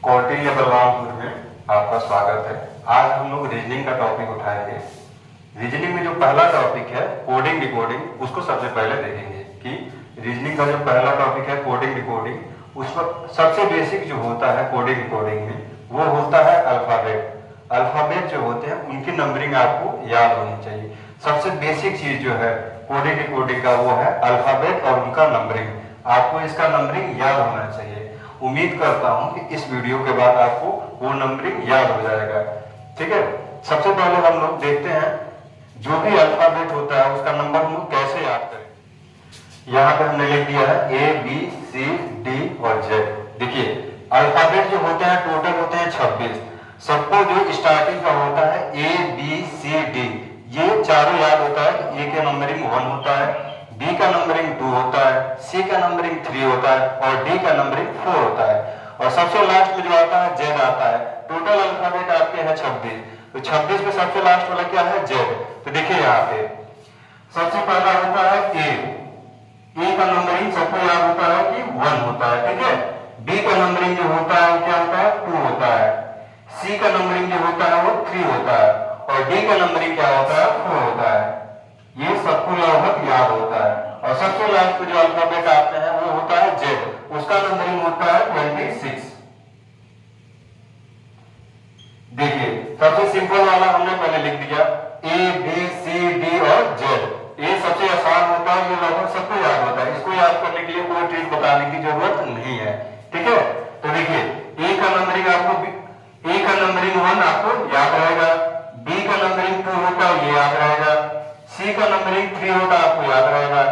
कौटिल्य बलरामपुर में आपका स्वागत है। आज हम लोग रीजनिंग का टॉपिक उठाएंगे। रीजनिंग में जो पहला टॉपिक है कोडिंग डिकोडिंग, उसको सबसे पहले देखेंगे कि रीजनिंग का जो पहला टॉपिक है कोडिंग डिकोडिंग, उसमें सबसे बेसिक जो होता है कोडिंग डिकोडिंग में वो होता है अल्फाबेट। अल्फाबेट जो होते हैं उनकी नंबरिंग आपको याद होनी चाहिए। सबसे बेसिक चीज जो है कोडिंग डिकोडिंग का वो है अल्फाबेट और उनका नंबरिंग। आपको इसका नंबरिंग याद होना चाहिए। उम्मीद करता हूं कि इस वीडियो के बाद आपको वो नंबरिंग याद हो जाएगा। ठीक है, सबसे पहले हम लोग देखते हैं जो भी अल्फाबेट होता है उसका नंबर हम लोग कैसे याद करें। यहाँ पे हमने लिख दिया है ए बी सी डी और जेड। देखिए अल्फाबेट जो होते हैं टोटल होते हैं 26। सबको जो स्टार्टिंग का होता है ए बी सी डी, ये चारों याद होता है कि ए का नंबरिंग 1 होता है, बी का नंबरिंग 2 होता है, सी का नंबरिंग 3 होता है और डी का नंबरिंग 4 होता है। और सबसे लास्ट में जो आता है जेड आता है। टोटल अल्फाबेट आपके हैं 26, तो 26 में सबसे लास्ट वाला क्या है जेड। तो देखिए यहाँ पे सबसे पहला होता है ए का नंबरिंग सबको याद होता है कि 1 होता है। ठीक है, बी का नंबरिंग जो होता है क्या होता है 2 होता है, सी का नंबरिंग जो होता है वो 3 होता है और डी का नंबरिंग क्या होता है 4 होता है। ये सबको लगभग याद होता है। और सबसे लास्ट में जो अल्फाबेट आते हैं वो होता है जेड, उसका नंबरिंग होता है 26। देखिए सबसे सिंपल वाला हमने पहले लिख दिया ए बी सी डी और जेड। ये सबसे आसान होता है, ये लगभग सबको याद होता है। इसको याद करने के लिए कोई ट्रिक बताने की जरूरत नहीं है। ठीक है, तो देखिए ए का नंबरिंग आपको 1 आपको याद रहेगा, बी का नंबरिंग 2 होता है ये याद रहेगा, सी का नंबरिंग 3 होता है आपको याद रहेगा,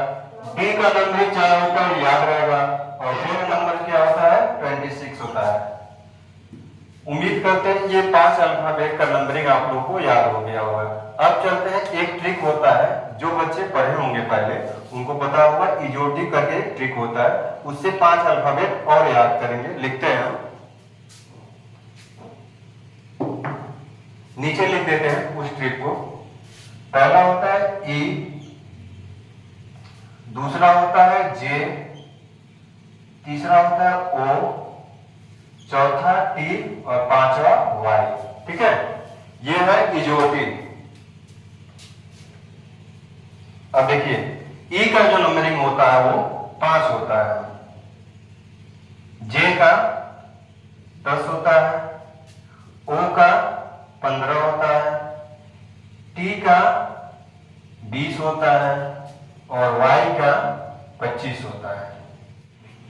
डी का नंबरिंग 4 होता है याद रहेगा और जेड नंबर क्या होता है 26 होता है। उम्मीद करते हैं ये 5 अल्फाबेट का नंबरिंग आप लोगों को याद हो गया होगा। अब चलते हैं, एक ट्रिक होता है जो बच्चे पढ़े होंगे पहले उनको पता होगा, इजोटी करके एक ट्रिक होता है, उससे 5 अल्फाबेट और याद करेंगे। लिखते हैं हम, नीचे लिख देते हैं उस ट्रिक को। पहला होता है ई, दूसरा होता है जे, तीसरा होता है ओ, चौथा टी और पांचवा वाई। ठीक है, ये है इजोटी। अब देखिए ई का जो नंबरिंग होता है वो 5 होता है, जे का 10 होता है, ओ का 15 होता है, टी का 20 होता है और वाई का 25 होता है।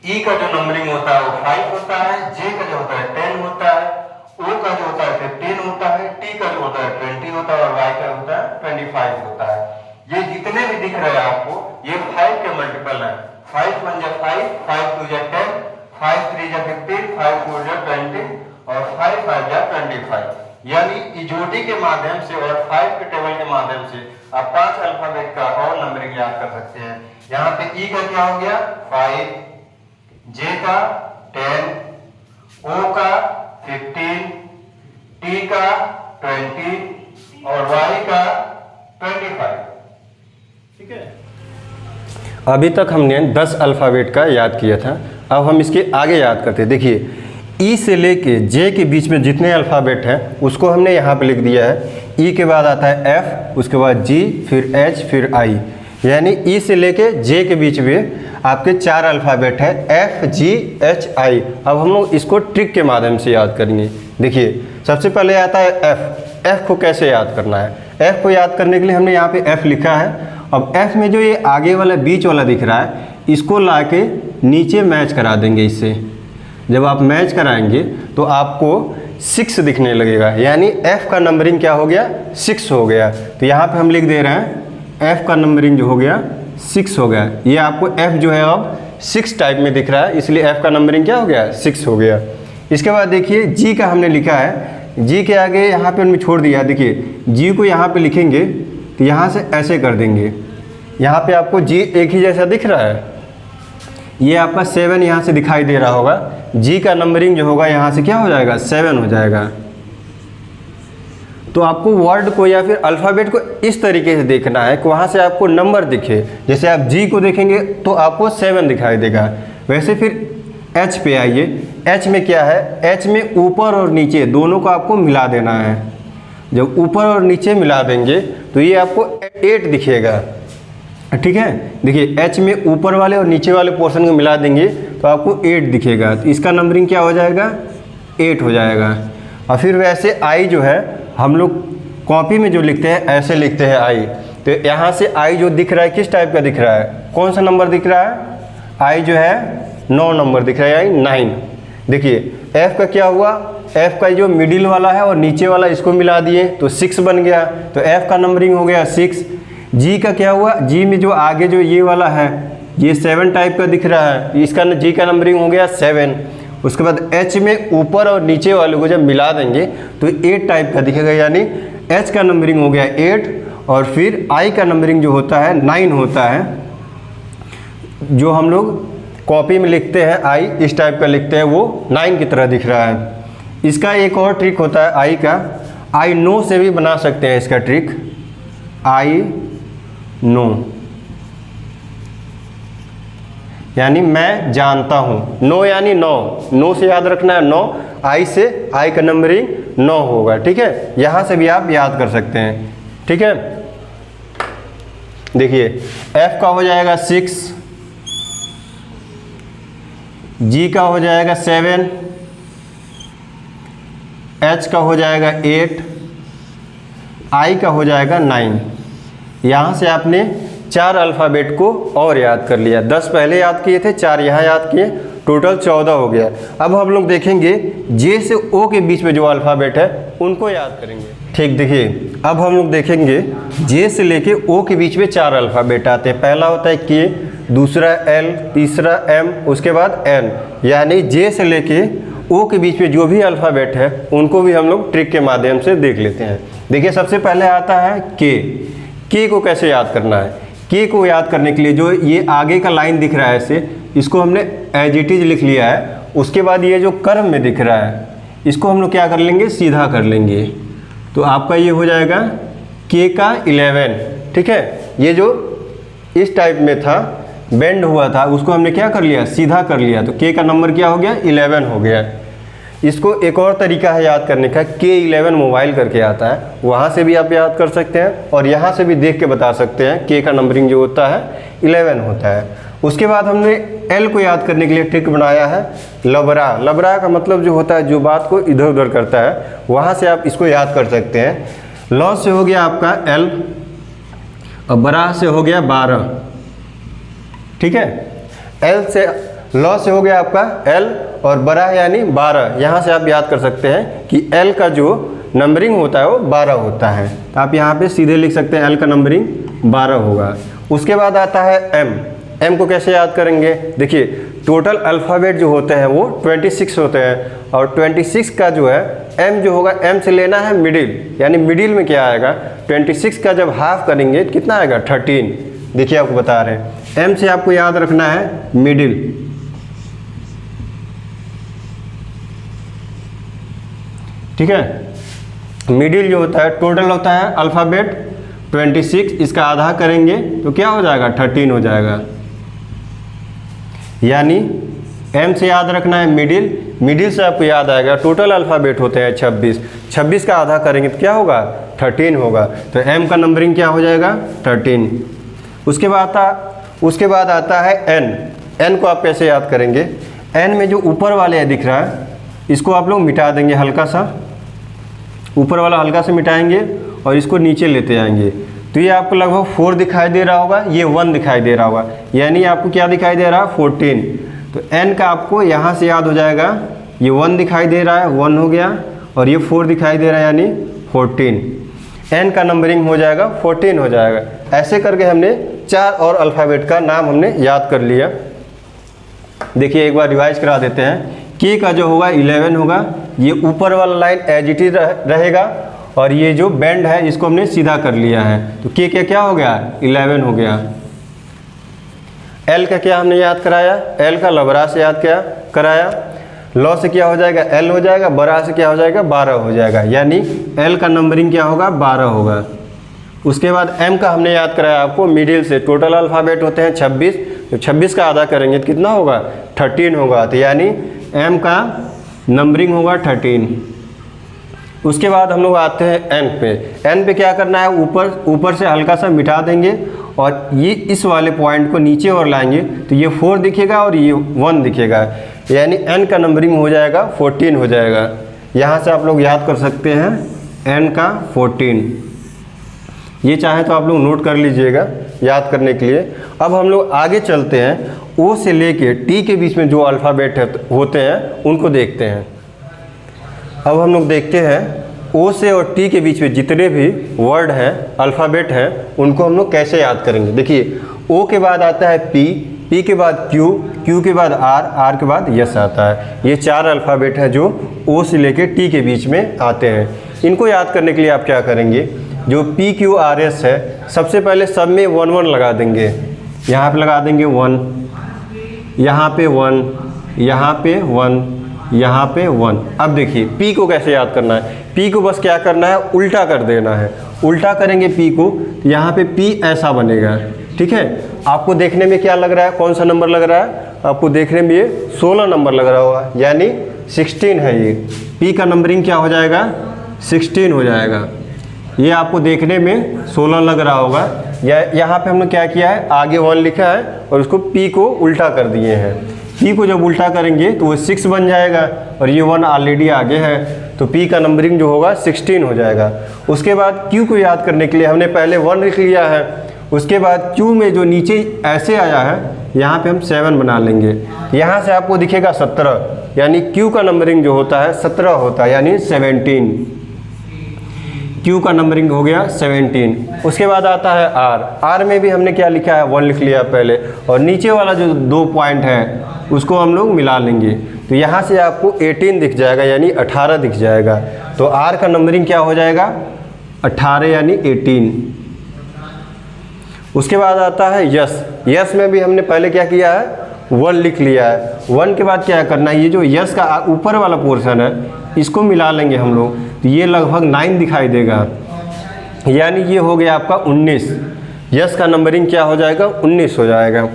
ई का जो नंबरिंग होता है वो 5 होता है, जे का जो होता है 10 होता है, ओ का जो होता है 15 होता है, टी का जो होता है 20 होता है और वाई का होता है 25 होता है। ये जितने भी दिख रहे हैं आपको ये 5 के मल्टीपल है। 5 1 जा 5, 5 2 जा 10, 5 3 जा 15, 5 4 जा 20 और 5 5 जा 25। यानी इजोटी के माध्यम से और 5 के टेबल के माध्यम से आप 5 अल्फाबेट का और नंबरिंग याद कर सकते हैं। यहाँ पे ई का क्या हो गया 5, जे का 10, ओ का 15, टी का 20 और वाई का 25। ठीक है, अभी तक हमने 10 अल्फाबेट का याद किया था। अब हम इसके आगे याद करते हैं। देखिए ई से लेके जे के बीच में जितने अल्फाबेट हैं उसको हमने यहाँ पे लिख दिया है। ई के बाद आता है एफ, उसके बाद जी, फिर एच, फिर आई। यानी ई से लेके जे के बीच में आपके 4 अल्फाबेट हैं, एफ जी एच आई। अब हम लोग इसको ट्रिक के माध्यम से याद करेंगे। देखिए सबसे पहले आता है एफ। एफ को कैसे याद करना है? एफ को याद करने के लिए हमने यहाँ पे एफ लिखा है। अब एफ में जो ये आगे वाला बीच वाला दिख रहा है इसको ला के नीचे मैच करा देंगे इससे। जब आप मैच कराएंगे तो आपको 6 दिखने लगेगा, यानी एफ का नंबरिंग क्या हो गया 6 हो गया। तो यहाँ पे हम लिख दे रहे हैं एफ का नंबरिंग जो हो गया 6 हो गया। ये आपको एफ जो है अब 6 टाइप में दिख रहा है, इसलिए एफ का नंबरिंग क्या हो गया 6 हो गया। इसके बाद देखिए जी का हमने लिखा है, जी के आगे यहाँ पे हमने छोड़ दिया। देखिए जी को यहाँ पे लिखेंगे तो यहाँ से ऐसे कर देंगे। यहाँ पे आपको जी एक ही जैसा दिख रहा है, ये आपका 7 यहाँ से दिखाई दे रहा होगा। जी का नंबरिंग जो होगा यहाँ से क्या हो जाएगा 7 हो जाएगा। तो आपको वर्ड को या फिर अल्फ़ाबेट को इस तरीके से देखना है कि वहाँ से आपको नंबर दिखे। जैसे आप जी को देखेंगे तो आपको 7 दिखाई देगा। वैसे फिर एच पे आइए, एच में क्या है, एच में ऊपर और नीचे दोनों को आपको मिला देना है। जब ऊपर और नीचे मिला देंगे तो ये आपको 8 दिखेगा, ठीक है। देखिए एच में ऊपर वाले और नीचे वाले पोर्शन को मिला देंगे तो आपको 8 दिखेगा, तो इसका नंबरिंग क्या हो जाएगा, 8 हो जाएगा। और फिर वैसे आई जो है हम लोग कॉपी में जो लिखते हैं ऐसे लिखते हैं आई, तो यहाँ से आई जो दिख रहा है किस टाइप का दिख रहा है, कौन सा नंबर दिख रहा है, आई जो है 9 नंबर दिख रहा है, आई 9। देखिए एफ का क्या हुआ, एफ का जो मिडिल वाला है और नीचे वाला इसको मिला दिए तो 6 बन गया, तो एफ का नंबरिंग हो गया 6। जी का क्या हुआ, जी में जो आगे जो ये वाला है ये 7 टाइप का दिख रहा है, इसका जी का नंबरिंग हो गया 7। उसके बाद एच में ऊपर और नीचे वाले को जब मिला देंगे तो 8 टाइप का दिखेगा, यानी एच का नंबरिंग हो गया 8। और फिर आई का नंबरिंग जो होता है 9 होता है, जो हम लोग कॉपी में लिखते हैं आई इस टाइप का लिखते हैं, वो 9 की तरह दिख रहा है। इसका एक और ट्रिक होता है आई का, आई नो से भी बना सकते हैं इसका ट्रिक, आई नो यानी मैं जानता हूँ, नो यानी 9, नो से याद रखना है 9, आई से आई का नंबरिंग 9 होगा, ठीक है। यहाँ से भी आप याद कर सकते हैं, ठीक है। देखिए एफ का हो जाएगा 6, जी का हो जाएगा 7, एच का हो जाएगा 8, आई का हो जाएगा 9। यहाँ से आपने 4 अल्फ़ाबेट को और याद कर लिया, 10 पहले याद किए थे, 4 यहाँ याद किए, टोटल 14 हो गया। अब हम लोग देखेंगे जे से ओ के बीच में जो अल्फ़ाबेट है उनको याद करेंगे, ठीक। देखिए अब हम लोग देखेंगे जे से लेके ओ के बीच में 4 अल्फ़ाबेट आते हैं। पहला होता है के, दूसरा एल, तीसरा एम, उसके बाद एन। यानी जे से लेके ओ के बीच में जो भी अल्फ़ाबेट है उनको भी हम लोग ट्रिक के माध्यम से देख लेते हैं। देखिए सबसे पहले आता है के को कैसे याद करना है। के को याद करने के लिए जो ये आगे का लाइन दिख रहा है ऐसे, इसको हमने एज इट इज लिख लिया है। उसके बाद ये जो कर्व में दिख रहा है इसको हम लोग क्या कर लेंगे, सीधा कर लेंगे, तो आपका ये हो जाएगा के का 11, ठीक है। ये जो इस टाइप में था बेंड हुआ था उसको हमने क्या कर लिया, सीधा कर लिया, तो के का नंबर क्या हो गया, 11 हो गया। इसको एक और तरीका है याद करने का, K11 मोबाइल करके आता है, वहाँ से भी आप याद कर सकते हैं और यहाँ से भी देख के बता सकते हैं। के का नंबरिंग जो होता है 11 होता है। उसके बाद हमने एल को याद करने के लिए ट्रिक बनाया है लबरा। लबरा का मतलब जो होता है जो बात को इधर उधर करता है, वहाँ से आप इसको याद कर सकते हैं। लॉ से हो गया आपका एल और बरा से हो गया 12, ठीक है। एल से लॉ से हो गया आपका एल और बरा यानी 12। यहाँ से आप याद कर सकते हैं कि एल का जो नंबरिंग होता है वो 12 होता है, तो आप यहाँ पे सीधे लिख सकते हैं एल का नंबरिंग 12 होगा। उसके बाद आता है एम। एम को कैसे याद करेंगे, देखिए टोटल अल्फ़ाबेट जो होते हैं वो 26 होते हैं और 26 का जो है एम जो होगा, एम से लेना है मिडिल, यानी मिडिल में क्या आएगा, 26 का जब हाफ करेंगे कितना आएगा, 13। देखिए आपको बता रहे हैं एम से आपको याद रखना है मिडिल, ठीक है। मिडिल जो होता है टोटल होता है अल्फ़ाबेट 26, इसका आधा करेंगे तो क्या हो जाएगा, 13 हो जाएगा। यानी एम से याद रखना है मिडिल, मिडिल से आपको याद आएगा टोटल अल्फ़ाबेट होते हैं 26, 26 का आधा करेंगे तो क्या होगा, 13 होगा। तो एम का नंबरिंग क्या हो जाएगा, 13। उसके बाद आता है एन। एन को आप कैसे याद करेंगे, एन में जो ऊपर वाले दिख रहा है इसको आप लोग मिटा देंगे, हल्का सा ऊपर वाला हल्का से मिटाएंगे और इसको नीचे लेते आएंगे, तो ये आपको लगभग 4 दिखाई दे रहा होगा, ये 1 दिखाई दे रहा होगा, यानी आपको क्या दिखाई दे रहा है, 14। तो n का आपको यहाँ से याद हो जाएगा, ये 1 दिखाई दे रहा है, 1 हो गया, और ये 4 दिखाई दे रहा है यानी 14। n का नंबरिंग हो जाएगा 14 हो जाएगा। ऐसे करके हमने 4 और अल्फ़ाबेट का नाम हमने याद कर लिया। देखिए एक बार रिवाइज करा देते हैं। के का जो होगा 11 होगा, ये ऊपर वाला लाइन एज इट इज रहेगा और ये जो बेंड है इसको हमने सीधा कर लिया है, तो के क्या हो गया, 11 हो गया। एल का क्या हमने याद कराया, एल का लबरा से याद कराया। लॉ से क्या हो जाएगा, एल हो जाएगा, बरा से क्या हो जाएगा, 12 हो जाएगा, यानी एल का नंबरिंग क्या होगा, 12 होगा। उसके बाद एम का हमने याद कराया आपको मिडिल से, टोटल अल्फ़ाबेट होते हैं 26, तो 26 का आधा करेंगे तो कितना होगा, 13 होगा, तो यानी M का नंबरिंग होगा 13। उसके बाद हम लोग आते हैं N पे। N पे क्या करना है, ऊपर से हल्का सा मिटा देंगे और ये इस वाले पॉइंट को नीचे और लाएंगे तो ये 4 दिखेगा और ये 1 दिखेगा, यानी N का नंबरिंग हो जाएगा 14 हो जाएगा। यहाँ से आप लोग याद कर सकते हैं N का 14। ये चाहे तो आप लोग नोट कर लीजिएगा याद करने के लिए। अब हम लोग आगे चलते हैं, O से लेके T के बीच में जो अल्फ़ाबेट होते हैं उनको देखते हैं। अब हम लोग देखते हैं O से और T के बीच में जितने भी वर्ड हैं, अल्फ़ाबेट हैं, उनको हम लोग कैसे याद करेंगे। देखिए O के बाद आता है P, P के बाद Q, Q के बाद R, R के बाद S आता है। ये 4 अल्फ़ाबेट हैं जो O से लेके T के बीच में आते हैं। इनको याद करने के लिए आप क्या करेंगे, जो P Q R S है सबसे पहले सब में 1 1 लगा देंगे। यहाँ पे लगा देंगे 1, यहाँ पे 1, यहाँ पे 1, यहाँ पे 1। अब देखिए P को कैसे याद करना है। P को बस क्या करना है, उल्टा कर देना है। उल्टा करेंगे P को तो यहाँ पे P ऐसा बनेगा, ठीक है। आपको देखने में क्या लग रहा है, कौन सा नंबर लग रहा है, आपको देखने में ये 16 नंबर लग रहा होगा, यानी 16 है ये। P का नंबरिंग क्या हो जाएगा, 16 हो जाएगा। ये आपको देखने में 16 लग रहा होगा। या यहाँ पे हमने क्या किया है, आगे 1 लिखा है और उसको P को उल्टा कर दिए हैं। P को जब उल्टा करेंगे तो वो 6 बन जाएगा और ये 1 ऑलरेडी आगे है, तो P का नंबरिंग जो होगा 16 हो जाएगा। उसके बाद Q को याद करने के लिए हमने पहले 1 लिख लिया है। उसके बाद Q में जो नीचे ऐसे आया है यहाँ पे हम 7 बना लेंगे। यहाँ से आपको दिखेगा 17, यानी Q का नंबरिंग जो होता है 17 होता है, यानी 17। Q का नंबरिंग हो गया 17। उसके बाद आता है R। R में भी हमने क्या लिखा है, 1 लिख लिया पहले, और नीचे वाला जो 2 पॉइंट है उसको हम लोग मिला लेंगे तो यहाँ से आपको 18 दिख जाएगा, यानी 18 दिख जाएगा। तो R का नंबरिंग क्या हो जाएगा, 18 यानी 18। उसके बाद आता है यस। यस में भी हमने पहले क्या किया है, 1 लिख लिया है। 1 के बाद क्या करना है, ये जो यस का ऊपर वाला पोर्शन है इसको मिला लेंगे हम लोग तो ये लगभग 9 दिखाई देगा, यानी ये हो गया आपका 19। यस का नंबरिंग क्या हो जाएगा, 19 हो जाएगा।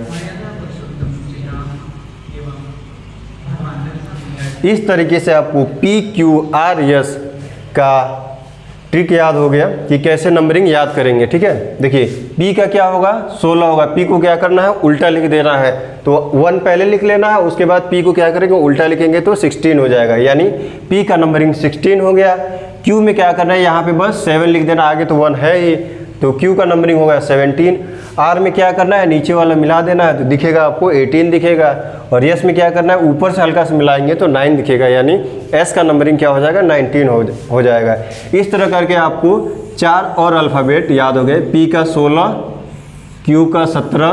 इस तरीके से आपको P Q R S का ट्रिक याद हो गया कि कैसे नंबरिंग याद करेंगे, ठीक है। देखिए P का क्या होगा, 16 होगा। P को क्या करना है, उल्टा लिख देना है, तो 1 पहले लिख लेना है। उसके बाद P को क्या करेंगे, उल्टा लिखेंगे तो 16 हो जाएगा, यानी P का नंबरिंग 16 हो गया। Q में क्या करना है, यहाँ पे बस 7 लिख देना, आगे तो 1 है ही, तो Q का नंबरिंग होगा 17। R में क्या करना है, नीचे वाला मिला देना है तो दिखेगा आपको 18 दिखेगा। और S में क्या करना है, ऊपर से हल्का से मिलाएंगे तो 9 दिखेगा, यानी S का नंबरिंग क्या हो जाएगा, 19 हो जाएगा। इस तरह करके आपको 4 और अल्फ़ाबेट याद हो गए। P का 16, Q का 17,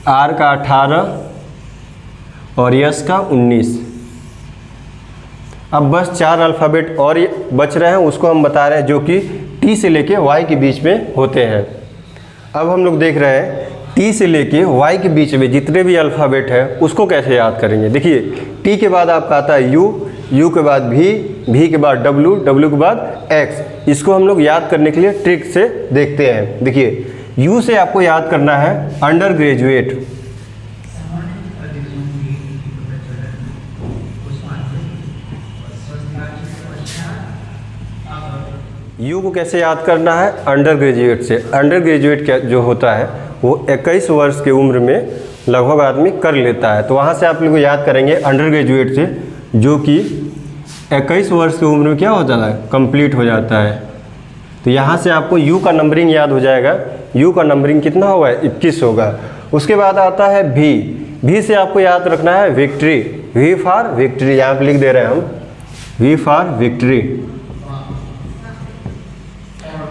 R का 18 और S का 19। अब बस 4 अल्फ़ाबेट और बच रहे हैं, उसको हम बता रहे हैं, जो कि T से लेके Y के बीच में होते हैं। अब हम लोग देख रहे हैं T से लेके Y के बीच में जितने भी अल्फ़ाबेट है उसको कैसे याद करेंगे। देखिए T के बाद आपका आता है U, U के बाद V, V के बाद W, W के बाद X। इसको हम लोग याद करने के लिए ट्रिक से देखते हैं। देखिए U से आपको याद करना है अंडर ग्रेजुएट। U को कैसे याद करना है, अंडर ग्रेजुएट से। अंडर ग्रेजुएट क्या जो होता है वो 21 वर्ष की उम्र में लगभग आदमी कर लेता है, तो वहाँ से आप लोग याद करेंगे अंडर ग्रेजुएट से, जो कि 21 वर्ष की उम्र में क्या हो जाता है, कंप्लीट हो जाता है। तो यहाँ से आपको U का नंबरिंग याद हो जाएगा। U का नंबरिंग कितना होगा, 21 होगा। उसके बाद आता है V। V से आपको याद रखना है विक्ट्री। V फॉर विक्ट्री, यहाँ पे लिख दे रहे हैं हम, V फॉर विक्ट्री।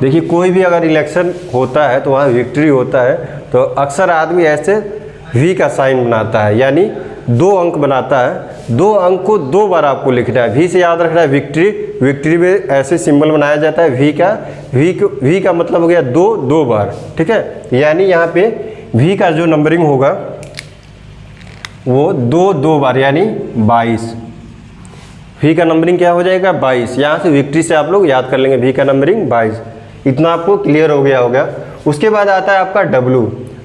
देखिए कोई भी अगर इलेक्शन होता है तो वहाँ विक्ट्री होता है, तो अक्सर आदमी ऐसे V का साइन बनाता है, यानी 2 अंक बनाता है। 2 अंक को 2 बार आपको लिखना है। V से याद रखना है विक्ट्री। विक्ट्री में ऐसे सिंबल बनाया जाता है V का। V का मतलब हो गया 2 बार, ठीक है। यानी यहाँ पे V का जो नंबरिंग होगा वो 2 बार, यानी 22। V का नंबरिंग क्या हो जाएगा, 22। यहाँ से विक्ट्री से आप लोग याद कर लेंगे V का नंबरिंग 22। इतना आपको क्लियर हो गया होगा। उसके बाद आता है आपका W।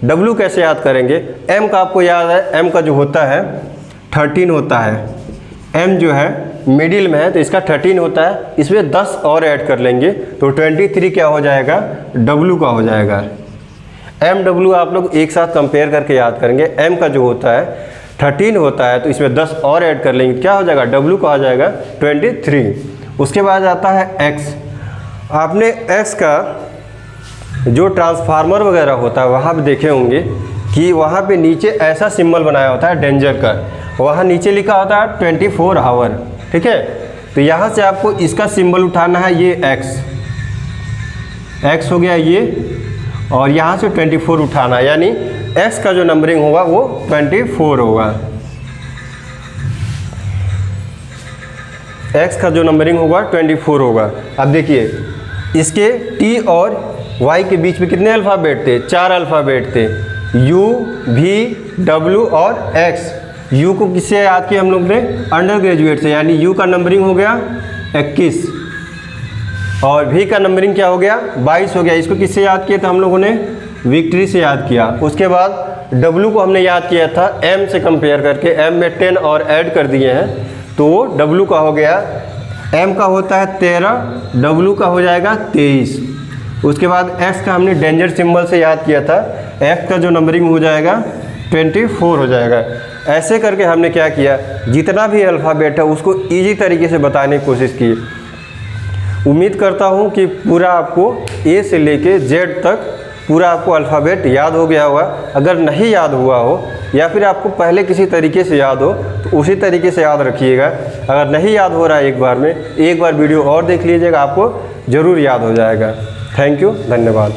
W कैसे याद करेंगे, M का आपको याद है, M का जो होता है 13 होता है, m जो है मिडिल में है तो इसका 13 होता है, इसमें 10 और ऐड कर लेंगे तो 23 क्या हो जाएगा, w का हो जाएगा। m w आप लोग एक साथ कंपेयर करके याद करेंगे। m का जो होता है 13 होता है तो इसमें 10 और ऐड कर लेंगे, क्या हो जाएगा, w का हो जाएगा 23। उसके बाद आता है x। आपने x का जो ट्रांसफार्मर वगैरह होता है वहाँ पे देखे होंगे कि वहाँ पे नीचे ऐसा सिंबल बनाया होता है डेंजर का, वहाँ नीचे लिखा होता है 24 आवर, ठीक है। तो यहाँ से आपको इसका सिंबल उठाना है, ये x हो गया ये, और यहाँ से 24 उठाना है, यानी x का जो नंबरिंग होगा वो 24 होगा। x का जो नंबरिंग होगा 24 होगा। अब देखिए इसके t और y के बीच में कितने अल्फ़ाबेट थे, 4 अल्फ़ाबेट थे, u, v, w और x। u को किससे याद किया हम लोग ने, अंडर ग्रेजुएट से, यानी u का नंबरिंग हो गया 21 और v का नंबरिंग क्या हो गया, 22 हो गया। इसको किससे याद किया था हम लोगों ने, विक्ट्री से याद किया। उसके बाद w को हमने याद किया था m से कंपेयर करके, m में 10 और ऐड कर दिए हैं तो w का हो गया, m का होता है 13, w का हो जाएगा 23। उसके बाद x का हमने डेंजर सिंबल से याद किया था, x का जो नंबरिंग हो जाएगा 24 हो जाएगा। ऐसे करके हमने क्या किया, जितना भी अल्फ़ाबेट है उसको ईजी तरीके से बताने की कोशिश की। उम्मीद करता हूँ कि पूरा आपको A से लेके Z तक पूरा आपको अल्फ़ाबेट याद हो गया होगा। अगर नहीं याद हुआ हो या फिर आपको पहले किसी तरीके से याद हो तो उसी तरीके से याद रखिएगा। अगर नहीं याद हो रहा है एक बार में, एक बार वीडियो और देख लीजिएगा, आपको ज़रूर याद हो जाएगा। थैंक यू, धन्यवाद।